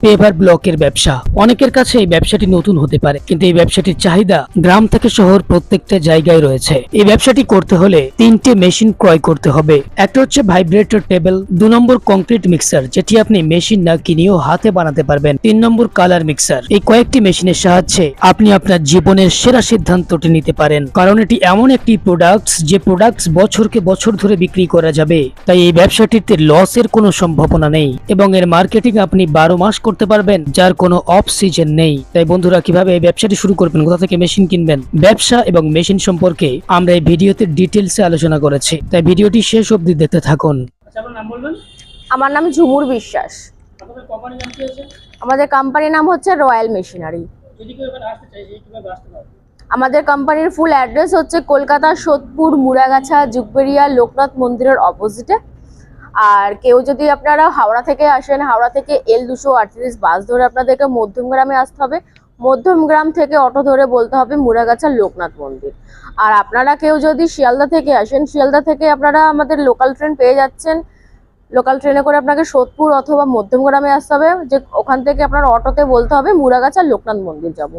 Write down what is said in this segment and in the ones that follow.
Paver ব্লকের ব্যবসা অনেকের কাছে এই ব্যবসাটি নতুন হতে পারে, কিন্তু এই ব্যবসাটির চাহিদা গ্রাম থেকে শহর প্রত্যেকটা জায়গায় রয়েছে। এই ব্যবসাটি করতে হলে তিনটে মেশিন ক্রয় করতে হবে। একটা হচ্ছে ভাইব্রেটর টেবিল, 2 নম্বর কংক্রিট মিক্সার যেটি আপনি মেশিন না কিনেও হাতে বানাতে পারবেন, 3 নম্বর কালার মিক্সার। এই কয়েকটি মেশিনের সাহায্যে আপনি আপনার জীবনের সেরা সিদ্ধান্তটি নিতে পারেন, কারণ এটি এমন একটি প্রোডাক্টস যে প্রোডাক্টস বছরকে বছর ধরে বিক্রি করা যাবে। তাই এই ব্যবসাটিতে লসের কোনো সম্ভাবনা নেই এবং এর মার্কেটিং আপনি 12 মাস করতে পারবেন, যার কোনো অফ সিজন নেই। তাই বন্ধুরা, কিভাবে এই ব্যবসাটি শুরু করবেন, কোথা থেকে মেশিন কিনবেন, ব্যবসা এবং মেশিন সম্পর্কে আমরা এই ভিডিওতে ডিটেইলসে আলোচনা করেছি। তাই ভিডিওটি শেষ অবধি দেখতে থাকুন। আপনার নাম বলবেন? আমার নাম ঝুমুর বিশ্বাস। আপনাদের কোম্পানির নাম কি আছে? আমাদের কোম্পানির নাম হচ্ছে রয়্যাল মেশিনারি। যদি কেউ এখানে আসতে চায়, কিভাবে আসতে পারে? আমাদের কোম্পানির ফুল অ্যাড্রেস হচ্ছে কলকাতা সোদপুর মুড়াগাছা জুকবেরিয়া লোকনাথ মন্দিরের অপোজিটে। আর কেউ যদি আপনারা হাওড়া থেকে আসেন, হাওড়া থেকে L238 বাস ধরে আপনাদেরকে মধ্যমগ্রামে আসতে হবে। মধ্যমগ্রাম থেকে অটো ধরে বলতে হবে মুড়াগাছা লোকনাথ মন্দির। আর আপনারা কেউ যদি শিয়ালদা থেকে আসেন, শিয়ালদা থেকে আপনারা আমাদের লোকাল ট্রেন পেয়ে যাচ্ছেন। লোকাল ট্রেনে করে আপনাকে সোদপুর অথবা মধ্যমগ্রামে আসতে হবে, যে ওখান থেকে আপনার অটোতে বলতে হবে মুড়াগাছা লোকনাথ মন্দির যাব।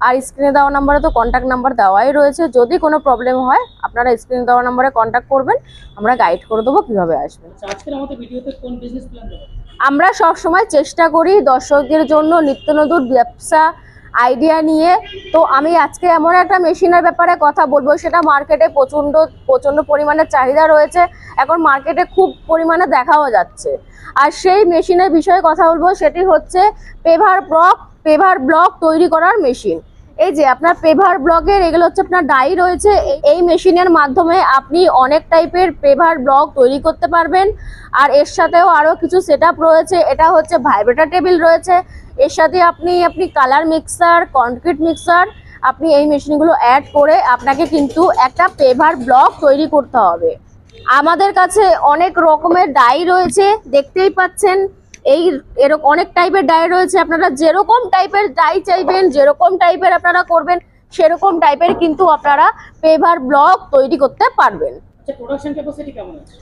আর স্ক্রিনে দেওয়া নাম্বারে তো কন্ট্যাক্ট নাম্বার দেওয়াই রয়েছে। যদি কোনো প্রবলেম হয় আপনারা স্ক্রিনে দেওয়া নাম্বারে কন্ট্যাক্ট করবেন, আমরা গাইড করে দেবো কিভাবে আসবেন। আজকের আমাদের ভিডিওতে কোন বিজনেস প্ল্যান দেবেন? আমরা সবসময় চেষ্টা করি দর্শকদের জন্য নিত্য নতুন ব্যবসা আইডিয়া নিয়ে। তো আমি আজকে এমন একটা মেশিনের ব্যাপারে কথা বলবো, সেটা মার্কেটে প্রচণ্ড পরিমাণে চাহিদা রয়েছে, এখন মার্কেটে খুব পরিমাণে দেখাও যাচ্ছে। আর সেই মেশিনের বিষয়ে কথা বলবো, সেটি হচ্ছে পেভার ব্লক তৈরি করার মেশিন। এই যে আপনার পেভার ব্লকের এগুলো হচ্ছে আপনার ডাই রয়েছে। এই মেশিনের মাধ্যমে আপনি অনেক টাইপের পেভার ব্লক তৈরি করতে পারবেন। আর এর সাথেও আরও কিছু সেটআপ রয়েছে। এটা হচ্ছে ভাইব্রেটর টেবিল রয়েছে, এর সাথে আপনি কালার মিক্সার, কংক্রিট মিক্সার, আপনি এই মেশিনগুলো অ্যাড করে আপনাকে কিন্তু একটা পেভার ব্লক তৈরি করতে হবে। আমাদের কাছে অনেক রকমের ডাই রয়েছে, দেখতেই পাচ্ছেন। এরকম অনেক টাইপের ডাই রয়েছে। আপনারা যেরকম টাইপের ডাই চাইবেন, যেরকম টাইপের আপনারা করবেন, সেরকম টাইপের কিন্তু আপনারা পেভার ব্লক তৈরি করতে পারবেন। আচ্ছা, প্রোডাকশন ক্যাপাসিটি কেমন আছে?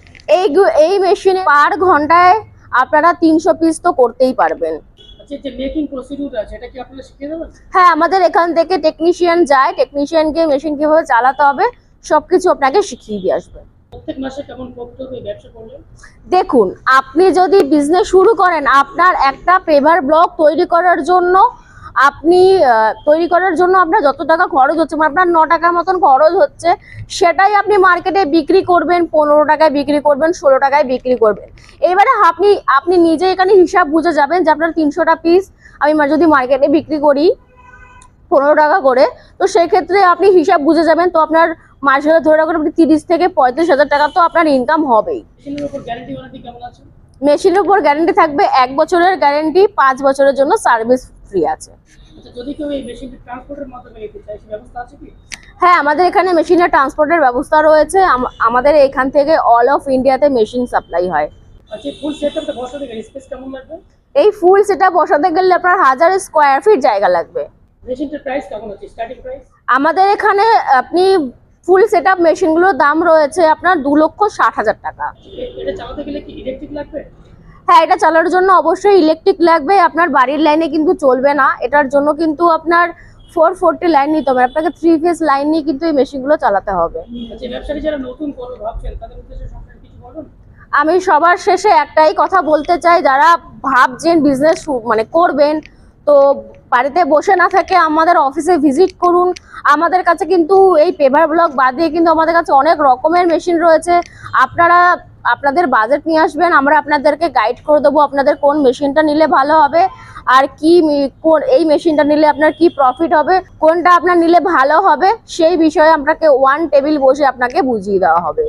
এই মেশিনে পার ঘন্টায় আপনারা 300 পিস তো করতেই পারবেন। আচ্ছা, যে মেকিং প্রসিডিউর আছে, এটা কি আপনারা শিখিয়ে দেবেন? হ্যাঁ, আমাদের এখান থেকে টেকনিশিয়ান যায়, টেকনিশিয়ানকে মেশিন কিভাবে চালাতে হবে সবকিছু আপনাকে শিখিয়ে দিয়ে আসবে। প্রত্যেক মাসে কেমন করতে হবে এই ব্যবসা করলে? দেখুন, আপনি যদি বিজনেস শুরু করেন, আপনার একটা পেভার ব্লক তৈরি করার জন্য আপনার যত টাকা খরচ হচ্ছে, মানে আপনার 9 টাকার মতন খরচ হচ্ছে, সেটাই আপনি মার্কেটে বিক্রি করবেন 15 টাকায় বিক্রি করবেন, 16 টাকায় বিক্রি করবেন। এবারে আপনি নিজে এখানে হিসাব বুঝে যাবেন যে আপনার 300টা পিস আমি যদি মার্কেটে বিক্রি করি 15 টাকা করে, তো সেক্ষেত্রে আপনি হিসাব বুঝে যাবেন। তো আপনার মাসে ধরে রাখুন আপনি 30 থেকে 35,000 টাকা তো আপনার ইনকাম হবেই। মেশিনের উপর গ্যারান্টি ওয়ারেন্টি কেমন আছে? মেশিনের উপর গ্যারান্টি থাকবে 1 বছরের গ্যারান্টি, 5 বছরের জন্য সার্ভিস ফ্রি আছে। আচ্ছা, যদি কেউ এই মেশিনটি ট্রান্সপোর্টের মাধ্যমে নিতে চায়, সেই ব্যবস্থা আছে কি? হ্যাঁ, আমাদের এখানে মেশিনের ট্রান্সপোর্টের ব্যবস্থা রয়েছে। আমাদের এখান থেকে অল অফ ইন্ডিয়াতে মেশিন সাপ্লাই হয়। আচ্ছা, ফুল সেটআপটা বসাতে গেলে স্পেস কেমন লাগবে? এই ফুল সেটআপ বসাতে গেলে আপনার 1000 স্কয়ার ফিট জায়গা লাগবে। মেশিনটার প্রাইস কেমন আছে, স্টার্টিং প্রাইস? আমাদের এখানে আপনি ফুল সেটআপ মেশিনগুলোর দাম রয়েছে আপনার 2,60,000 টাকা। এটা চালাতে গেলে কি ইলেকট্রিক লাগবে? হ্যাঁ, এটা চালানোর জন্য অবশ্যই ইলেকট্রিক লাগবে। আপনার বাড়ির লাইনে কিন্তু চলবে না, এটার জন্য কিন্তু আপনার 440 লাইন নিতে হবে। আপনাকে 3 ফেজ লাইন নিয়ে কিন্তু এই মেশিনগুলো চালাতে হবে। আচ্ছা, ব্যবসাটি যারা নতুন করবে ভাবছেন, তাদের উদ্দেশ্যে সংক্ষেপে কিছু বলুন। আমি সবার শেষে একটাই কথা বলতে চাই, যারা ভাবছেন বিজনেস করবেন, তো বাড়িতে বসে না থেকে আমাদের অফিসে ভিজিট করুন। আমাদের কাছে কিন্তু এই পেভার ব্লক বাদ দিয়ে কিন্তু আমাদের কাছে অনেক রকমের মেশিন রয়েছে। আপনারা আপনাদের বাজেট নিয়ে আসবেন, আমরা আপনাদেরকে গাইড করে দেবো আপনাদের কোন মেশিনটা নিলে ভালো হবে, আর এই মেশিনটা নিলে আপনার কি প্রফিট হবে, কোনটা আপনার নিলে ভালো হবে, সেই বিষয়ে আপনাকে ওয়ান টেবিল বসে আপনাকে বুঝিয়ে দেওয়া হবে।